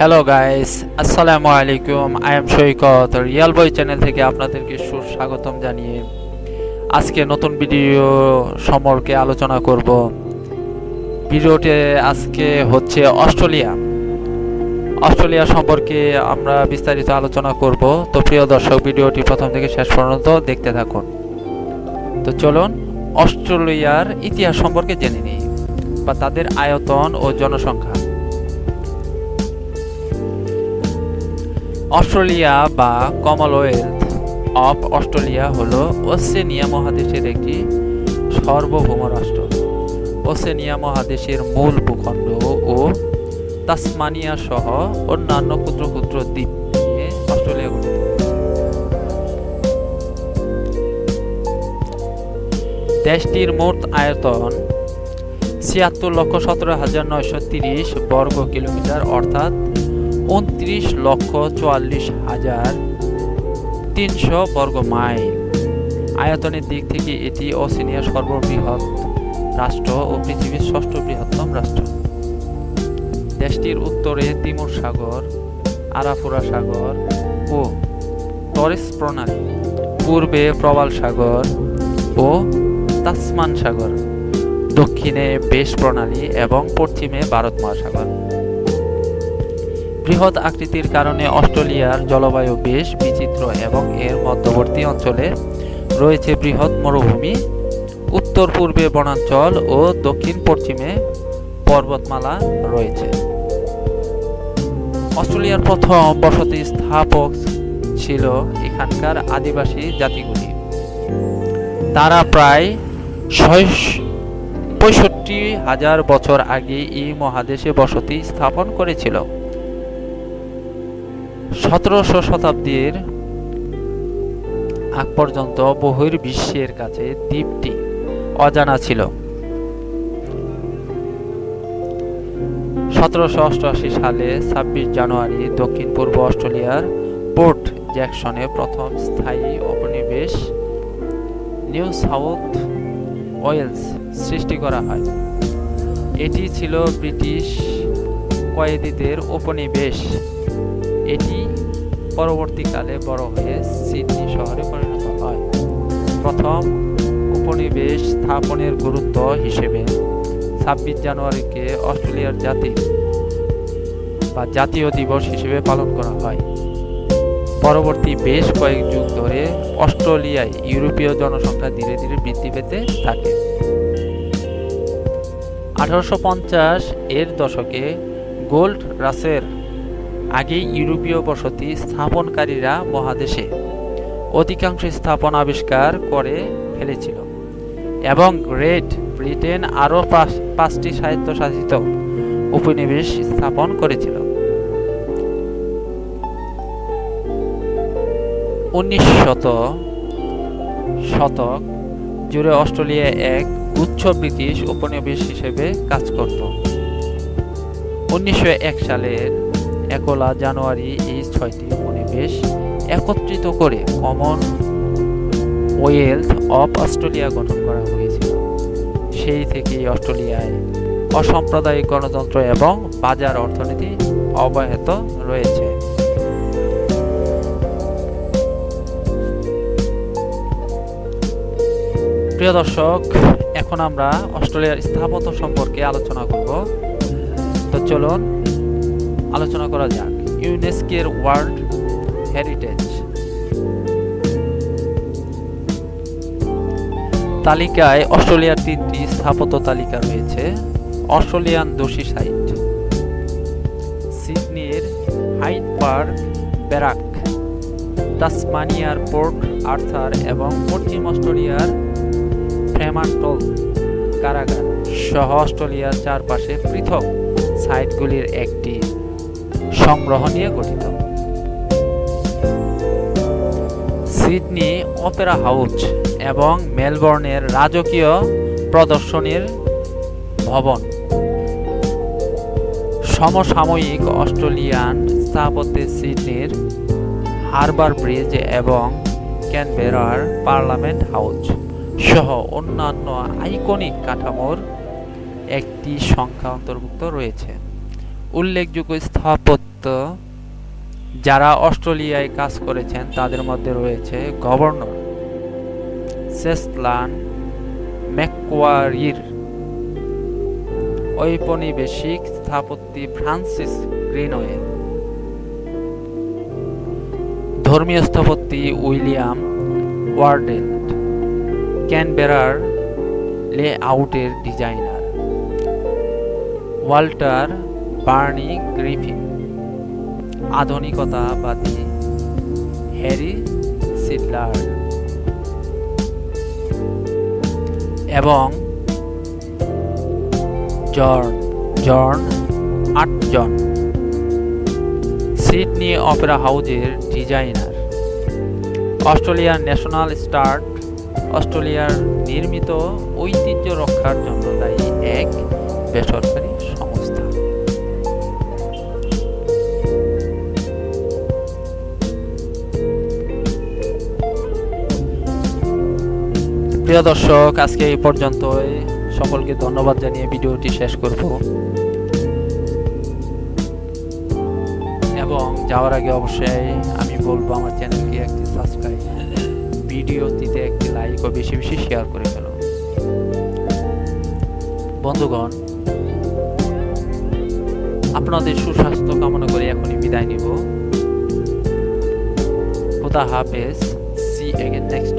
Hello guys, আসসালামু আলাইকুম। I am Saikat, Real boy channel থেকে আপনাদেরকে সুস্বাগতম জানিয়ে আজকে নতুন ভিডিও সম্পর্কে আলোচনা করব। ভিডিওতে আজকে হচ্ছে অস্ট্রেলিয়া সম্পর্কে আমরা বিস্তারিত আলোচনা করব। তো প্রিয় দর্শক, ভিডিওটি প্রথম থেকে শেষ পর্যন্ত দেখতে থাকুন। তো চলুন অস্ট্রেলিয়ার ইতিহাস সম্পর্কে জেনে নিই, বা তাদের আয়তন ও জনসংখ্যা। অস্ট্রেলিয়া বা কমনওয়েলথ অফ অস্ট্রেলিয়া হলো ওশেনিয়া মহাদেশের একটি সার্বভৌম রাষ্ট্র। ওশেনিয়া মহাদেশের মূল ভূখণ্ড ও তাসমানিয়া সহ অন্যান্য ক্ষুদ্র ক্ষুদ্র দ্বীপ নিয়ে অস্ট্রেলিয়া গঠিত। দেশটির মোট আয়তন ৭৬,১৭,৯৩০ বর্গ কিলোমিটার, অর্থাৎ ২৯,৪৪,৩০০ বর্গ মাইল। আয়তনের দিক থেকে এটি ওশেনিয়ার সর্ববৃহৎ রাষ্ট্র ও পৃথিবীর ষষ্ঠ বৃহত্তম রাষ্ট্র। দেশটির উত্তরে তিমুর সাগর, আরাফুরা সাগর ও টরেস প্রণালী, পূর্বে প্রবাল সাগর ও তাসমান সাগর, দক্ষিণে বেশ প্রণালী এবং পশ্চিমে ভারত মহাসাগর। বৃহৎ আকৃতির কারণে অস্ট্রেলিয়ার জলবায়ু বেশ বিচিত্র এবং এর মধ্যবর্তী অঞ্চলে রয়েছে বৃহৎ মরুভূমি, উত্তর পূর্বে বনাঞ্চল ও দক্ষিণ পশ্চিমে পর্বতমালা রয়েছে। অস্ট্রেলিয়ার প্রথম বসতি স্থাপক ছিল এখানকার আদিবাসী জাতিগুলি। তারা প্রায় ৬৫,০০০ বছর আগে এই মহাদেশে বসতি স্থাপন করেছিল। ১৭শ শতাব্দীর আগ পর্যন্ত বহির্বিশ্বের কাছে দ্বীপটি অজানা ছিল। ১৭৮৮ সালে ২৬ জানুয়ারি দক্ষিণ পূর্ব অস্ট্রেলিয়ার পোর্ট জ্যাকসনে প্রথম স্থায়ী উপনিবেশ নিউ সাউথ ওয়েলস সৃষ্টি করা হয়। এটি ছিল ব্রিটিশ কয়েদিদের উপনিবেশ। এটি পরবর্তীকালে বড় হয়ে সিডনি শহরে পরিণত হয়। প্রথম উপনিবেশ স্থাপনের গুরুত্ব হিসেবে ২৬ জানুয়ারিকে অস্ট্রেলিয়ার জাতীয় দিবস হিসেবে পালন করা হয়। পরবর্তী বেশ কয়েক যুগ ধরে অস্ট্রেলিয়ায় ইউরোপীয় জনসংখ্যা ধীরে ধীরে বৃদ্ধি পেতে থাকে। ১৮৫০ এর দশকে গোল্ড রাশের আগে ইউরোপীয় বসতি স্থাপনকারীরা মহাদেশে অধিকাংশ স্থাপন আবিষ্কার করে ফেলেছিল এবং গ্রেট ব্রিটেন আরও ৫টি স্বায়ত্তশাসিত উপনিবেশ স্থাপন করেছিল। ১৯ শতক জুড়ে অস্ট্রেলিয়া এক গুচ্ছ ব্রিটিশ উপনিবেশ হিসেবে কাজ করত। ১৯০১ সালের ১ জানুয়ারি এই ৬টি উপনিবেশ একত্রিত করে কমনওয়েলথ অফ অস্ট্রেলিয়া গঠন করা হয়েছিল। সেই থেকেই অস্ট্রেলিয়ায় অসাম্প্রদায়িক গণতন্ত্র এবং বাজার অর্থনীতি অব্যাহত রয়েছে। প্রিয় দর্শক, এখন আমরা অস্ট্রেলিয়ার স্থাপত্য সম্পর্কে আলোচনা করব। তো চলুন আলোচনা করা যাক। ইউনেস্কোর ওয়ার্ল্ড হেরিটেজ তালিকায় অস্ট্রেলিয়ার 3টি স্থাপত্য তালিকা রয়েছে। অস্ট্রেলিয়ান দোষী সাইট, সিডনির হাইড পার্ক ব্যারাক, তাসমানিয়ার পোর্ট আর্থার এবং পশ্চিম অস্ট্রেলিয়ার ফ্রেমান্টল কারাগার সহ অস্ট্রেলিয়ার চারপাশে পৃথক সাইটগুলির একটি সংগ্রহ নিয়ে গঠিত। সিডনি অপেরা হাউস এবং মেলবোর্নের রাজকীয় প্রদর্শনীর ভবন সমসাময়িক অস্ট্রেলিয়ান স্থাপত্যে সিডনির হারবার ব্রিজ এবং ক্যানবেরার পার্লামেন্ট হাউস সহ অন্যান্য আইকনিক কাঠামোর একটি সংখ্যা অন্তর্ভুক্ত রয়েছে। উল্লেখযোগ্য স্থাপত্য ব্যক্তিত্ব যারা অস্ট্রেলিয়ায় কাজ করেছেন তাদের মধ্যে রয়েছে গভর্নর সেসলান ম্যাককোয়ারির, ঔপনিবেশিক স্থাপত্যি ফ্রান্সিস গ্রিনওয়ে, ধর্মীয় স্থপতি উইলিয়াম ওয়ার্ডেল, ক্যানবেরার লেআউটের ডিজাইনার ওয়াল্টার বার্নি গ্রিফিন, আধুনিকতাবাদী হ্যারি সিডলার এবং জন আটজন, সিডনি অপেরা হাউজের ডিজাইনার, অস্ট্রেলিয়ার ন্যাশনাল স্টার অস্ট্রেলিয়ার নির্মিত ঐতিহ্য রক্ষার জন্য দায়ী এক বেসরকারি সংস্থা। প্রিয় দর্শক, আজকে এই পর্যন্তই। সকলকে ধন্যবাদ জানিয়ে ভিডিওটি শেষ করব এবং যাওয়ার আগে অবশ্যই আমি বলবো আমার চ্যানেলকে একটি সাবস্ক্রাইব, ভিডিওটিতে একটি লাইক ও বেশি বেশি শেয়ার করে ফেলো। বন্ধুগণ, আপনাদের সুস্বাস্থ্য কামনা করে এখনই বিদায় নিব। খোদা হাফেজ। See again next.